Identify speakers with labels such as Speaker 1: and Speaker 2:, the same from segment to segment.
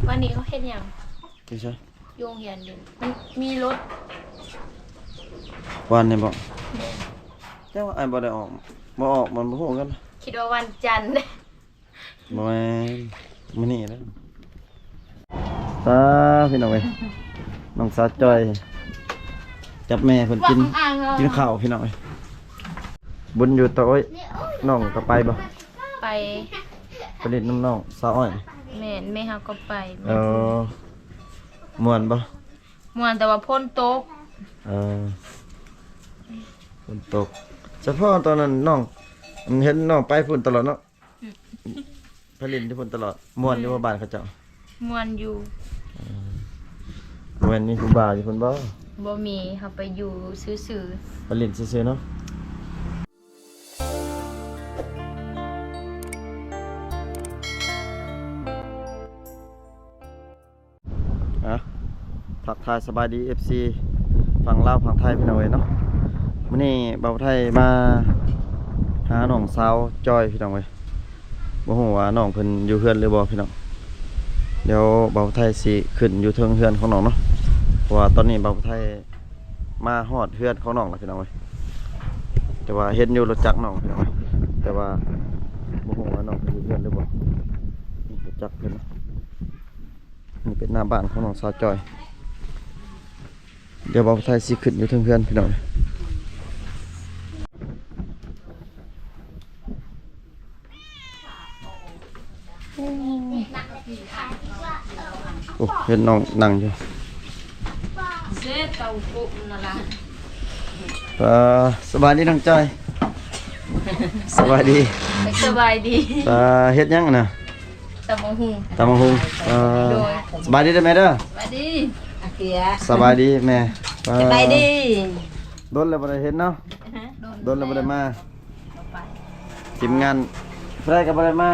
Speaker 1: วันนี้เขาเฮ็ดหยัง
Speaker 2: ไม่ใช่
Speaker 1: โยงเหียนดิมันมีรถ
Speaker 2: วันนี่บอกแต่ว่าไอ้บ่ได้ออกบ่ออกมันบ่ฮู้กัน
Speaker 1: คิดว่าวันจันทร์
Speaker 2: บ่แม่นมื้อนี้แล้วพี่น้องเอ้ยน้องสาวจอยจับแม่เพิ่นกินข้าวพี่น้องเอ้ยบุญอยู่ต่ออ้อยน้องก็ไปบ่
Speaker 1: ไป
Speaker 2: เล่นน้องสาวอ้อย
Speaker 1: แม่นแม่เฮาก็ไป
Speaker 2: ม่วนบ่
Speaker 1: ม่วนแต่ว่าพ้นตก
Speaker 2: ฝนตกเฉพาะตอนนั้นน้องเห็นน้องไปพุ่นตลอดเนาะไปเล่นที่พุ่นตลอดม่วนอยู่บ้านเขาเจ้า
Speaker 1: ม่วนอยู่
Speaker 2: ม่วนนี่ผู้บ่าวอยู่พุ่นบ่
Speaker 1: มีเฮาไปอยู่ซื่อ
Speaker 2: ไปเล่นซื่อๆเนาะทักทายสบายดี FC ฝั่งลาวฝั่งไทยพี่น้องเอ้ยเนาะมื้อนี้บ่าวไทยมาหาน้องสาวจอยพี่น้องเอ้ยบ่ฮู้ว่าน้องเพิ่นอยู่เฮือนหรือบ่พี่น้องเดี๋ยวบ่าวไทยสิขึ้นอยู่เทิงเฮือนของน้องเนาะเพราะว่าตอนนี้บ่าวไทยมาฮอดเฮือนของน้องแล้วพี่น้องเอ้ยแต่ว่าเห็นอยู่รถจักรน้องพี่น้องเอ้ยแต่ว่าบ่ฮู้ว่าน้องเพิ่นอยู่เฮือนหรือบ่นี่รถจักรเพิ่นเนาะนี่เป็นหน้าบ้านของน้องสาวจอยเดี๋ยวบ่าวไทยสิขึ้นอยู่เทิงเฮือนพี่น้องโอ้เห็นน้องนั่งอยู่
Speaker 1: เซ่เตาปุนั่นล่ะ
Speaker 2: สบายดีน้องจอยสบายดีเฮ็ดยังน่ะ
Speaker 1: ตำบักหุ่ง
Speaker 2: สบายดีเด้อแม่เด้อ
Speaker 1: สบายดี
Speaker 2: สบายดีแม่
Speaker 1: สบายดี
Speaker 2: โดนแล้วบ่ได้เห็นเนาะโดนแล้วบ่ได้มาทีมงานใครก็บ่ได้มา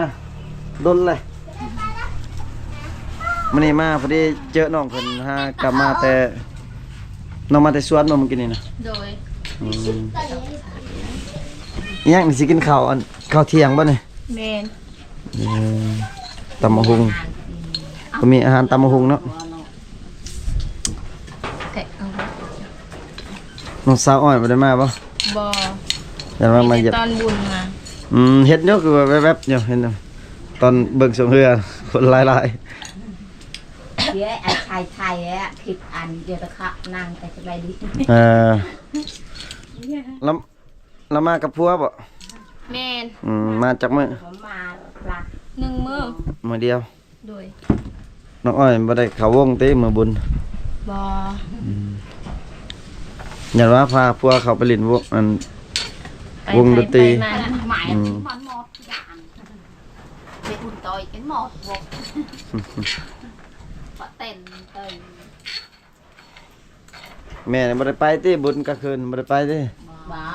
Speaker 2: โดนเลยมื้อนี้มาพอดีเจอน้องเพิ่นหากลับมาแต่น้องมาแต่สวนเมื่อกี้นี่นะ
Speaker 1: โดย
Speaker 2: ยังสิกินข้าวเที่ยงบ่นี่
Speaker 1: แม่น
Speaker 2: ตำบักหุ่งก็มีอาหารตำบักหุ่งเนาะน้องสาวอ้อยบ่ได้มาบ่แต่ว่ามา
Speaker 1: ตอนบุญมา
Speaker 2: เฮ็ดเนาะคือแวบๆอยู่เห็นตอนเบิ่งสงเฮือคนหลายๆ
Speaker 3: เดี๋ยวไอ้ไทยอ่ะคิดอันเดี๋ยวตะคะนั่งแต่สบายดี
Speaker 2: แล้วมากับพัวบ่
Speaker 1: แม่น
Speaker 2: มาจากมื้อ
Speaker 3: ผมมาปลา
Speaker 2: มื้อเดียว
Speaker 1: โดย
Speaker 2: น้องอ้อยบ่ได้เข้าวงติมื้อบุญ
Speaker 1: บ่
Speaker 2: อย่าว่าพาพัวเขาไปเล่นวงดนตรี
Speaker 3: หมายมันหมดอย่างไปอุ่นต่อยกันหมดวงเต้น
Speaker 2: แม่บ่ได้ไปติบุญกลางคืนบ่ได้ไปติ
Speaker 3: บ้า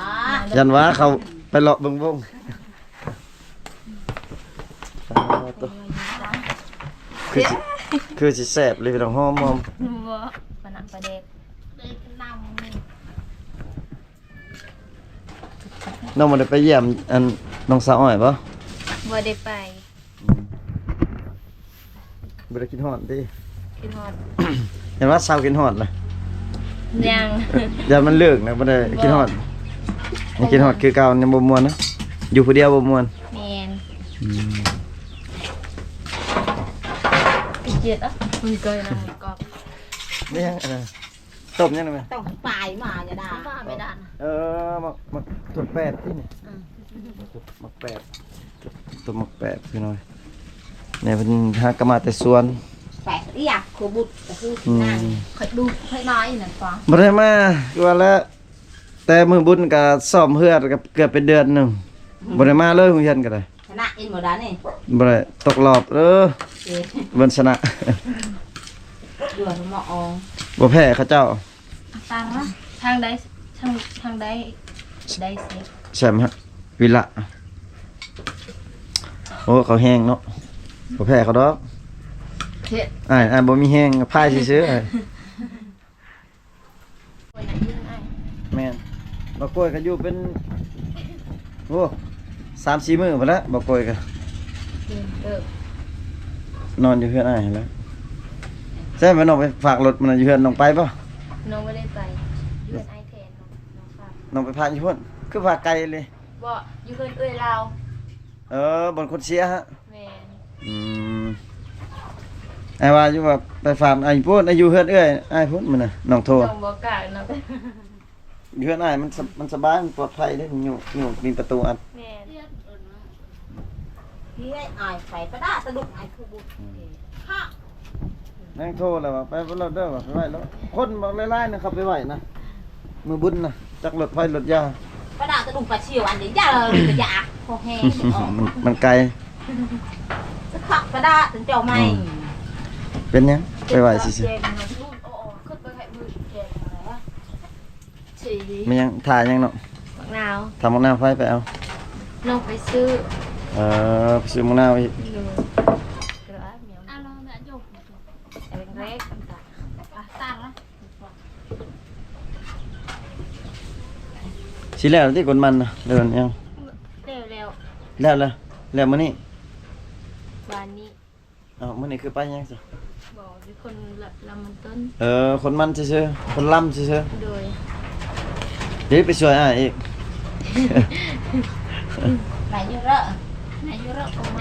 Speaker 2: ยันว่าเขาไปเลาะเบิ่งวงคือสิแซ่บเลยพี่น้องหอม
Speaker 1: บ่ปะนังประเด็ก
Speaker 2: น้องบ่ได้ไปเยี่ยมน้องสาวอ้อยบ่
Speaker 1: บ่ได้ไป
Speaker 2: บ่ได้กินฮอดติ
Speaker 1: กินฮอด
Speaker 2: เห็นว่าเช้ากินฮอดล่ะ
Speaker 1: ยัง
Speaker 2: อย่ามันเลิกนะบ่ได้กินฮอดยังกินฮอดคือเก่ายังบ่ม่วนนะอยู่ผู้เดียวบ่ม่วน
Speaker 1: แม่นเจ็ดอ่ะคุยกันนะกอบ
Speaker 2: นี่ยังต้มยังไง
Speaker 3: ต้องปลายมาอย่าด่า
Speaker 1: ไม่ด่า
Speaker 2: มาตัวแปดที่นี่มักแปดตัวมักแปดคือน้อยเนี่ยเป็นหากมาแต่สวน
Speaker 3: แปดเรียกครูบุตรก็คือนั่งคอยดูค่อยน้อยนั่นฟัง
Speaker 2: บ่ได้มาว่าแล้วแต่มือบุญก็ซ่อมเฮือดก็เกือบเป็นเดือนนึงบ่ได้มาเลยโรงเรียนก็ได้
Speaker 3: ชนะอินบ่ได้นี่
Speaker 2: บ่ได้ตกรอบวันชนะ
Speaker 3: อยู่หมออง
Speaker 2: บ่แพ้เขาเจ้า
Speaker 1: ตังทางใดได้เซฟ
Speaker 2: แชมป์ฮะวิละโอ้เขาแห้งเนาะบ่แพ้เขาดอกบ่มีแห้งพายซื่อๆแม่นบ่กล้วยก็อยู่เป็นโอ้ 3-4 มื้อพุ่นละบ่กล้วยก็นอนอยู่เฮือนอ้ายแล้ว ใช่ไหมน้องไปฝากรถมันอยู่เฮือนน้องไปป่ะ
Speaker 1: น้องไม่ได้ไปเดือนไอแทนน้องฝาก
Speaker 2: น้องไปพาอยู่พุ่นคือพาไกลเลย
Speaker 1: บ่อยู่เพิ่นเอ้ยลาว
Speaker 2: บนคนเสียฮะ
Speaker 1: แม่น
Speaker 2: ไอ้ว่าอยู่ว่าไปฝากไอ้พุ่นอายุเฮือนเอ้ยไอ้พุ่นมันน่ะน้องโทร
Speaker 1: น้องบ่กล้าน้อง
Speaker 2: อยู่เฮือนไอ้มันสบายมันปลอดภัยเด้อยู่มีประตูอัด
Speaker 1: แม่น
Speaker 3: เฮ้ยอายใส่ประดาสะดุกอายคือบุญฮะ
Speaker 2: นั่งโทรแล้วว่าไปรถเด้อว่าไปไว้แล้วคนบอกหลายๆนะครับไปไว้นะมือบุญนะจักรถไฟรถยา
Speaker 3: ประดาสะดุกปลาเชียวอันนี้อย่าเลยอย่าพอแห้งออก
Speaker 2: มันไกล
Speaker 3: จะขับประดาถึงเจ้าไม่
Speaker 2: เป็นยังไปไว้สิ
Speaker 1: แจกน้องรุ่นขึ้นไปให้มือแจกอะไรวะสิ
Speaker 2: ไม่ยังถ่ายยังเนาะ
Speaker 1: มะนาว
Speaker 2: ทำมังนาวไฟไปเอา
Speaker 1: น้องไปซื้อ
Speaker 2: ไปซื้อมังนาวอีก
Speaker 1: อยู่เกลือเหนียวเราเนี่ยยกเล็กๆตั้งละ
Speaker 2: สิแล้วที่คนมันนะเดินยัง
Speaker 1: เร็ว
Speaker 2: แล้วมื้อนี้
Speaker 1: ๆวันนี้
Speaker 2: มื้อนี้คือไปยังซะ
Speaker 1: บอกมีคนลำมันต้น
Speaker 2: คนมันซื่อๆคนล่ำซื่อ
Speaker 1: โดย
Speaker 2: ๆเดี๋ยวไปช่วยอ้ายอีก
Speaker 3: ไหนอยู่เรอะไหนอยู่เรอะคงไหม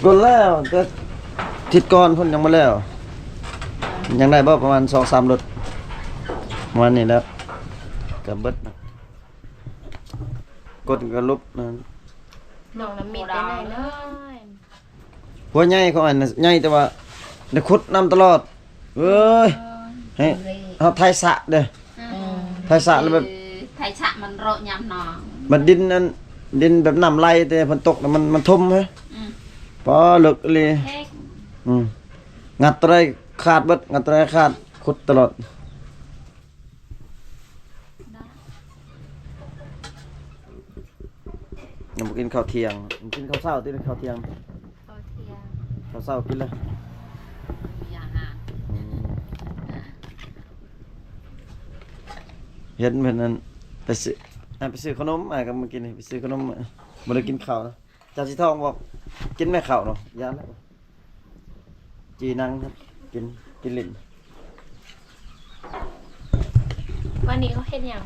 Speaker 2: กดแล้วแต่ทิศก่อนเพิ่นยังบ่แล้วยังได้บ่ประมาณ 2-3 รถประมาณนี้แล้วก็เบิดนะกดก็ลบนะ
Speaker 1: น้องน้ำมีแต่ไหนเนาะ
Speaker 2: หัวใหญ่ของอันน่ะใหญ่แต่ว่าได้ขุดน้ำตลอดเอ้ยให้เฮาไทยสระเด้อไทยสระแล้วแบบ
Speaker 3: ไทยฉะมันโรยยำหนอง
Speaker 2: มันดินแบบน้ำไหลแต่ฝนตกแล้วมันทุ่มเฮ้ยพอเลิกเลย
Speaker 1: เฮ้ย
Speaker 2: งัดตัวใดขาดเบิดงัดตัวใดขาดขุดตลอดยังบ่กินข้าวเที่ยงกินข้าวเช้าติข้าวเที่ยง
Speaker 1: เขาเทียง
Speaker 2: ข้าวเช้ากินเลย
Speaker 3: อย่าหา
Speaker 2: เห็นเพิ่นนั้นไปซื้อขนมก็มากินไปซื้อขนมบ่ได้กินข้าวนะจ่าสิทองบอกกินแม่ข้าวเนาะยานแล้วจีนังครับกินลิ้น
Speaker 1: วันนี้เขาเฮ็ดหยัง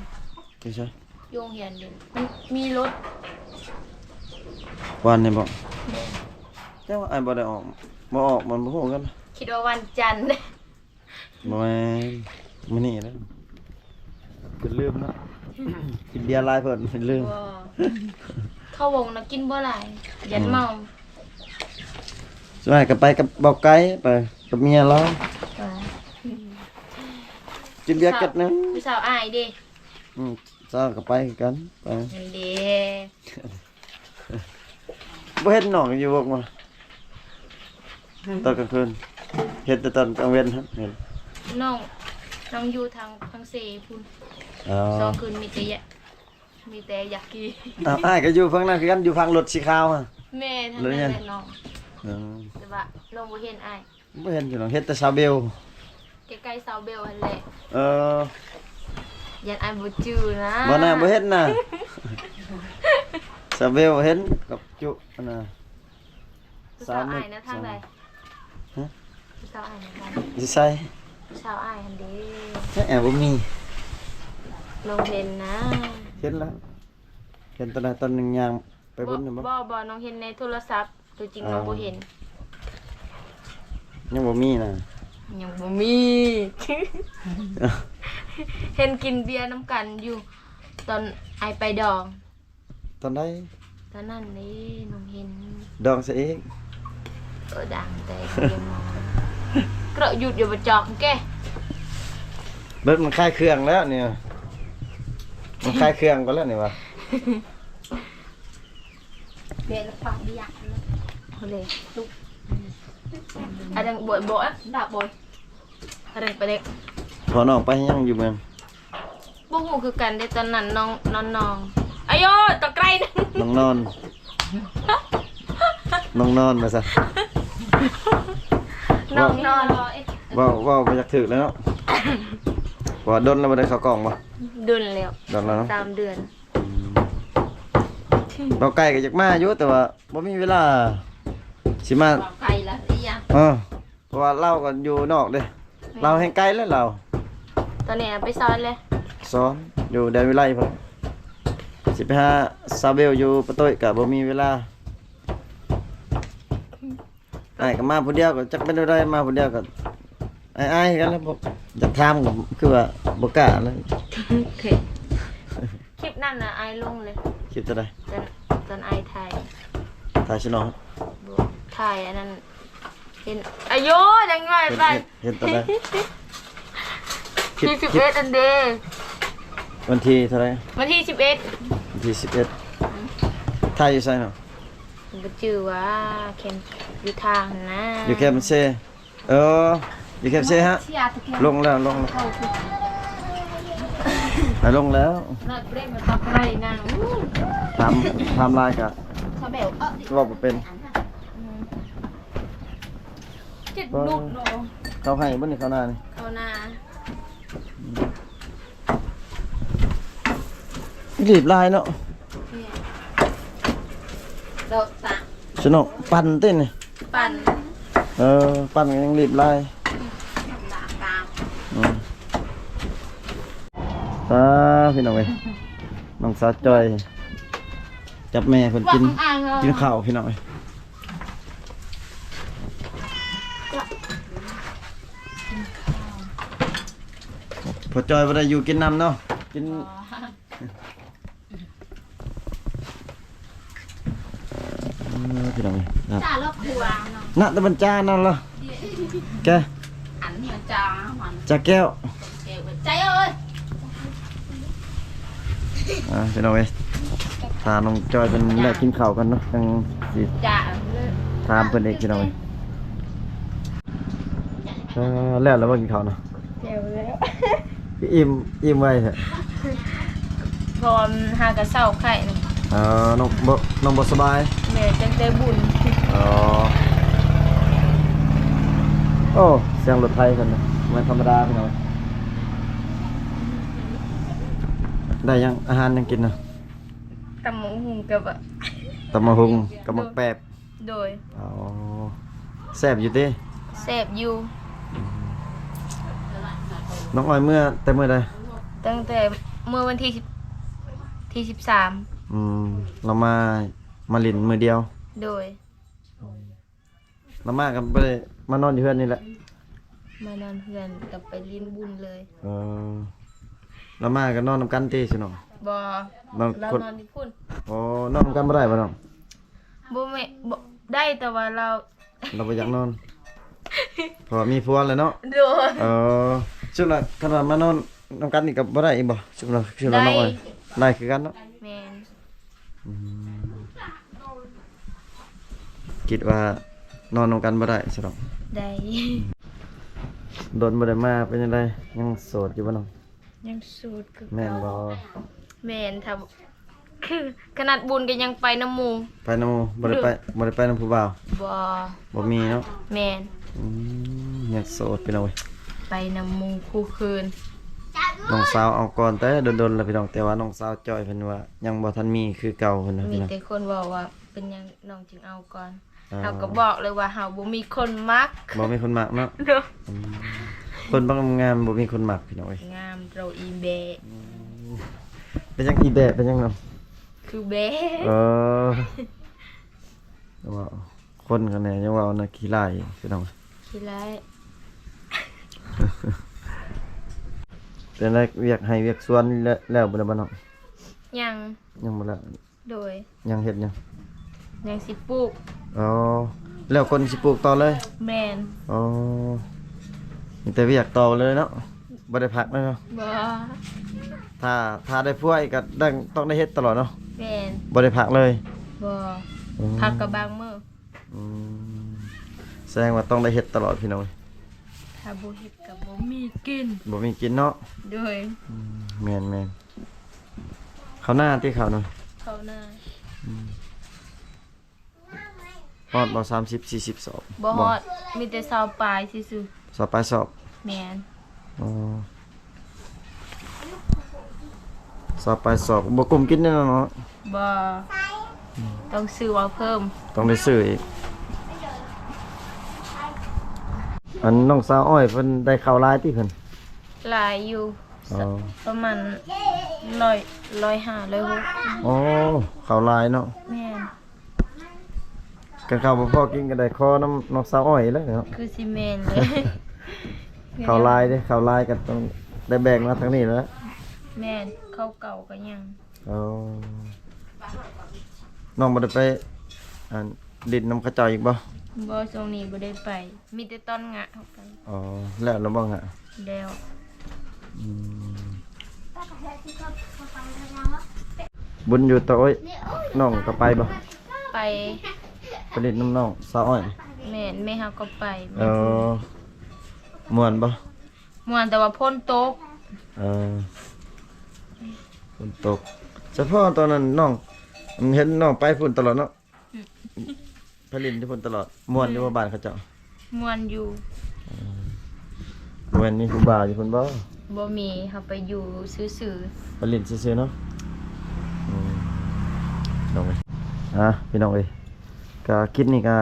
Speaker 2: ใช่ใช่
Speaker 1: โยงเหียนดิมันมีรถ
Speaker 2: วันนี้บอกแต่ว่าไอ้บ่ได้ออกบ่ออกมันบ่ฮู้กัน
Speaker 1: คิดว่าวันจันทร์
Speaker 2: บ่แม่นมื้อนี้แล้วเพิ่นลืมเนาะ กินเบียร์หลายเพิ่นเพิ่นลืม
Speaker 1: บ่เข้าวงนะกินบ่หลายยันเมา
Speaker 2: ส่วนใหญ่ก็ไปกับเบาไก่ไปกับเมียเรากินเบียร์กัดหนึง
Speaker 1: ผู้สาวอายเด้
Speaker 2: เช้าก็ไปคือกันไป
Speaker 1: นั่นเด้
Speaker 2: บ่เฮ็ดน้องอยู่บ่มาตอนกลางคืนเฮ็ดแต่ตอนกลางเว้นครับเห็น
Speaker 1: น้องอยู่ทางเซพุ่น
Speaker 2: อ๋อ
Speaker 1: สองคืนมีแต่อยากกิน
Speaker 2: อ้ายก็อยู่ฝั่งนั้นคือกันอยู่ฝั่งรถสีขาวอ่ะ
Speaker 1: แม่ทางนั้นแหละน้อง
Speaker 2: เออ
Speaker 1: แต่ว่าน้องบ่เห็นอาย
Speaker 2: บ่เห็นอยู่หรอกเฮ็ดแต่ซาเบล
Speaker 1: ใกล้ๆเสาเบลหั่นแหละ
Speaker 2: เออ
Speaker 1: ยันอายบ่จื้อนะ
Speaker 2: บ่น่าบ่เห็นน่ะ ซาเบลเห็นกับจุอันน่ะ
Speaker 1: ผู้สาวอายนะทางใด
Speaker 2: ฮะ
Speaker 1: ผู้สาวอายนะทางใด
Speaker 2: สิใส่
Speaker 1: ผู้สาวอายหั่นเด้
Speaker 2: แอบบ่มี
Speaker 1: น้องเห็นนะ
Speaker 2: เห็นแล้วเห็นตอนนั้นตอนหนึงย่างไปพุ่นน่ะบ่
Speaker 1: บ่น้องเห็นในโทรศัพท์ตัวจริงน้องบ่เห็น
Speaker 2: ยังบ่มีน่ะ
Speaker 1: ยังบ่มี เห็นกินเบียร์น้ำกันอยู่ ตอนไอไปดอง
Speaker 2: ตอนใด
Speaker 1: ตอนนั้นนี่น้องเห็น
Speaker 2: ดองซะเอง
Speaker 1: ดังแต่ยังมองกระหยุดอยู่บนจอกแก
Speaker 2: เบิดมันคลายเครื่องแล้วเนี่ยมันคลายเครื่องก่อนแล้วนี่วะ
Speaker 3: เบียร์ฟังดีอ่ะ
Speaker 1: เอาเลยลูกอะไรบ่อยดาบบ่อยอะไรไปเด็ก
Speaker 2: พอน้องไปยังอยู่เมือง
Speaker 1: บุ้งหูคือกันได้ตอนนั้นน้องอายุตะไคร้นะ
Speaker 2: น้องนอนน้องนอนมาซะ
Speaker 1: น้องนอน
Speaker 2: ว้าวไปจากถึกแล้วเนาะว่าดนแล้วบ่ได้เข้ากล่องบ่
Speaker 1: ดุนแล้ว
Speaker 2: ดนแล้วเนาะ
Speaker 1: 3 เดือน
Speaker 2: เราไก่ก็อยากมาอยู่แต่ว่าบ่มีเวลาสิมา
Speaker 3: ไก่ละเรีย
Speaker 2: เออ ราะว่าเราก็อยู่นอกเด้เราแห่งไกลแล้วเรา
Speaker 1: ตอนนี้ไปสอนเลย
Speaker 2: สอนอยู่แดนวิไลพุ่นสิไปหาซาเบลอยู่ประตูก็บ่มีเวลาอ้ายก็มาผู้เดียวก็จักเป็นได้มาผู้เดียวก็อ้ายๆกันแล้วบ่อยากถามก็คือว่าบ่กล้าเลย
Speaker 1: คลิปนั่นน่ะไอลงเลย
Speaker 2: คิดจะได้
Speaker 1: ตอนไอถ่าย
Speaker 2: ถ่ายชิน้อง
Speaker 1: ถ่ายอันนั้นเห็นอายุยังไงไป
Speaker 2: เห็นตอนใด
Speaker 1: ที่11อันเดย์
Speaker 2: วันที่เท่าไหร่
Speaker 1: วันที่11
Speaker 2: วันที่11ถ่ายอยู่ไสเนาะ
Speaker 1: บ่ชื่อว่าเข็มอยู่ทางนะ
Speaker 2: อยู่แคมป์เซอยู่แคมป์เซฮะ
Speaker 3: เชียร์ตะเกียบ
Speaker 2: ลงแล้วลงแล้วลงแล้ว
Speaker 1: น่าเปรมมาตับไรนั่ง
Speaker 2: ถามลายกะ
Speaker 3: ชาเบลดิ
Speaker 2: ว่าบ่เป็น
Speaker 1: จิตดุดเนาะ
Speaker 2: เขาให้บ่นี่เขาหน้านี่
Speaker 1: เขานา
Speaker 2: รีบลายเนาะ
Speaker 3: โดดตะ
Speaker 2: สนุกปั่นเต้นนี่
Speaker 1: ปั่น
Speaker 2: ปั่นก็ยังรีบลาย
Speaker 3: ตะกาม
Speaker 2: พี่น้องเอ้ยน้องสาวจอยจับแม่เพิ่นกินข้าวพี่น้องเอ้ยพอจอยบ่ได้อยู่กินน้ำเนาะกินพี่น้องเอ้ยครับ
Speaker 3: จ้าลบครัวเนาะ
Speaker 2: ณตะบันจานั่นล่ะแก
Speaker 3: อันนี้จ้ามัน
Speaker 2: จากแก้ว
Speaker 3: เก๋ใจเอ้ย
Speaker 2: พี่น้องเอ้ยพาน้องจอยเป็นแม่กินข้าวกันเนาะจังสิ
Speaker 3: จ้า
Speaker 2: ถามเพิ่นอีกพี่น้องเอ้ยแล้วบ่กินข้าวเนาะ
Speaker 1: เดี๋ยวแล้ว
Speaker 2: อิ่มไว้เถอะ
Speaker 1: พร้อมหากระเซ้าไข่นะ
Speaker 2: น้องบ่สบาย
Speaker 1: แม่จังได้บุญ
Speaker 2: อ๋อโอ้เสียงรถไทยกันนะมันธรรมดาพี่น้องได้ยังอาหารยังกินนะ
Speaker 1: ตำหมูหุงกับอะ
Speaker 2: ตำมะฮุงกับมักแปบ
Speaker 1: โดย
Speaker 2: อ๋อแซ่บอยู่เด้
Speaker 1: แซ่บอยู่
Speaker 2: น้องอ้อยเมื่อแต่เมื่อใด
Speaker 1: ตั้งแต่เมื่อวันที่13
Speaker 2: เรามาลินมือเดียว
Speaker 1: โดย
Speaker 2: เรามากันไปมานอนอยู่เพื่อนนี่แหละ
Speaker 1: มานอนเพื่อนกับไปลิ้นบุญเลย
Speaker 2: เรามากันนอนนำกันตีสิน้อง
Speaker 1: บ่
Speaker 2: นอน
Speaker 1: เรา
Speaker 2: คน
Speaker 1: นอนที่พุ่น
Speaker 2: โอ้นอนนำกันบ่ได้ป่ะน้อง
Speaker 1: บ่แม่บ่ได้แต่ว่าเรา
Speaker 2: เราไปอยากนอนเพราะว่ามีผัวเลยเนาะ
Speaker 1: โดย
Speaker 2: ชุดละขนาดมานอนนำกันนี่กับบ่ได้อีกบ่ชุดละน้องอ้อยได้คือกันเนาะ
Speaker 1: แม่น
Speaker 2: คิดว่านอนนำกันบ่ได้สิน้อง
Speaker 1: ได้
Speaker 2: โดนบ่ได้มาเป็นจังไดยังโสดอยู่บ่น้อง
Speaker 1: ยังสูตรคือ
Speaker 2: แม่นบ่
Speaker 1: แม่นถ้าคือขนาดบุญก็ยังไปน้ำหมู่
Speaker 2: ไปนำบ่ได้ไปนำผู้บ่าว
Speaker 1: บ่
Speaker 2: บ่มีเนาะ
Speaker 1: แม่น
Speaker 2: ยังโสดพี่น้องเว้ย
Speaker 1: ไปน้ำหมู่คู่คืน
Speaker 2: น้องสาวเอาก่อนแต่โดนๆแล้วพี่น้องแต่ว่าน้องสาวจอยเพิ่นว่ายังบ่ทันมีคือเก่าเพิ่นนะ
Speaker 1: มี
Speaker 2: พี่น้อง
Speaker 1: แต่คนบอกว่าเป็นหยังน้องจึงเอาก่อนเฮาก็บอกเลยว่าเฮาบ่มีคนมัก
Speaker 2: บ่มีคนมักเนาะ
Speaker 1: เด้อ
Speaker 2: คนบางงามบ่มีคนมักพี่น้องเว้ย
Speaker 1: งามเราอีเบะ
Speaker 2: เป็นจังอีแบะเป็นจังเนาะ
Speaker 1: คือเบะ
Speaker 2: ว่าคนกันแน่ยังว่าน่ะขี้ร้ายพี่น้อง
Speaker 1: ขี้ร้าย
Speaker 2: เป็นไรเวียกให้เวียกสวนแล้วบ่ได้บ่น้อง
Speaker 1: ยัง
Speaker 2: ยังบ่แล้ว
Speaker 1: โดย
Speaker 2: ยังเฮ็ดยัง
Speaker 1: ยังสิปลูก
Speaker 2: อ๋อแล้วคนสิปลูกต่อเลย
Speaker 1: แม่น
Speaker 2: อ๋อมีแต่เวียกต่อเลยเนาะบ่ได้พักเลยเนาะ
Speaker 1: บ่
Speaker 2: ถ้าได้ผัวอีกก็ต้องได้เฮ็ดตลอดเนาะ
Speaker 1: แม่น
Speaker 2: บ่ได้พักเลย
Speaker 1: บ่พักกับบางมื้อ
Speaker 2: อืมแสดงว่าต้องได้เฮ็ดตลอดพี่น้อง
Speaker 1: ถ้าบ่เฮ็ดก็บ่มีกิน
Speaker 2: บ่มีกินเนาะ
Speaker 1: โดย
Speaker 2: แม่นข้าวหน้าที่ข้าวหน่อย
Speaker 1: เขาหน้า
Speaker 2: ฮอดบ่30 40สอบ
Speaker 1: บ่ฮอดมีแต่ซาวปลายซื่อ
Speaker 2: สอบไปสอบ
Speaker 1: ๆแม่น
Speaker 2: อ๋อสอบไปสอบบ่กลุ่มกินแน่นอนเนาะ
Speaker 1: บ่ต้องซื้อว่าเพิ่ม
Speaker 2: ต้องได้ซื้ออีก อันน้องสาวอ้อยเพิ่นได้ข้าวหลายติเพิ่น
Speaker 1: หลายอยู่
Speaker 2: อ๋อ
Speaker 1: ประมาณ105 106
Speaker 2: อ๋อข้าวหลายเนาะ
Speaker 1: แม่น
Speaker 2: กันข้าวบ่พอกินก็ได้ขอน้ำน้องสาวอ้อยแล้วเนาะ
Speaker 1: คือสิแม่นเลย
Speaker 2: ข้าวหลายเด้ข้าวหลายก็ต้องได้แบ่งมาทางนี้แล้ว
Speaker 1: แม่นเข้าเก่าก็ยัง
Speaker 2: อ๋อน้องบ่ได้ไปอันดินน้ำเขาเจ้าอีกบ่
Speaker 1: บ่ช่วงนี้บ่ได้ไป มีแต่ต้นงะเข้าไป
Speaker 2: อ๋อแล้วเราบ้างฮะ
Speaker 1: แล้ว
Speaker 2: บุญอยู่ต่ออ้อยน้องก็ไปบ่
Speaker 1: ไป
Speaker 2: ไปเล่นน้ำน้องสาวอ้อย
Speaker 1: แม่นแม่เฮาก็ไป
Speaker 2: เออม่วนบ่
Speaker 1: ม่วนแต่ว่าพ่นตก
Speaker 2: เออฝนตกเฉพาะตอนนั้นน้องเห็นน้องไปฝุ่นตลอดเนาะไปเล่นที่ฝุ่นตลอดม่วนอยู่ว่าบ้านเขาเจ้า
Speaker 1: ม่วนอยู่
Speaker 2: ม่วนมีผู้บ่าวอยู่พุ่นบ่
Speaker 1: บ่มีเฮาไปอยู่ซื่อ
Speaker 2: ไปเล่นซื่อๆเนาะอืมน้องเอ้ยพี่น้องเอ้ยก็คลิปนี้ก็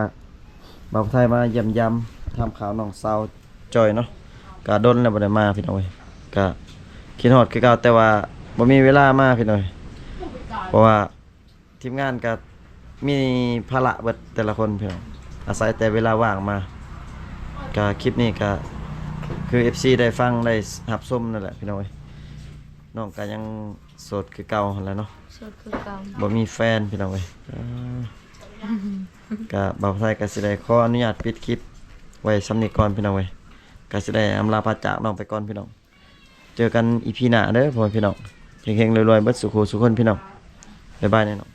Speaker 2: บ่าวไทยมาเยี่ยมยามทำข่าวน้องสาวจอยเนาะก็ดนแล้วบ่ได้มาพี่น้องเอ้ยก็คิดฮอดคือเก่าแต่ว่าบ่มีเวลามาพี่น้องเอ้ยเพราะว่าทีมงานก็มีภาระเบิดแต่ละคนพี่น้องอาศัยแต่เวลาว่างมาก็คลิปนี้ก็คือ FC ได้ฟังได้รับชมนั่นแหละพี่น้องเอ้ยน้องก็ยังโสดคือเก่าหั่นแหละเนาะ
Speaker 1: ๆสุดคือเก่า
Speaker 2: บ่มีแฟนพี่น้องเอ้ยก็บ่าวไทยก็สิได้ขออนุญาตปิดคลิปไว้สำนี้ก่อนพี่น้องเอ้ยก็สิได้อำลาพระจากน้องไปก่อนพี่น้องเจอกันอีพีหน้าเด้อพ่อพี่น้องเฮงๆรวยๆเบิดสุขสุขคนพี่น้องบ๊ายบายแน่นอน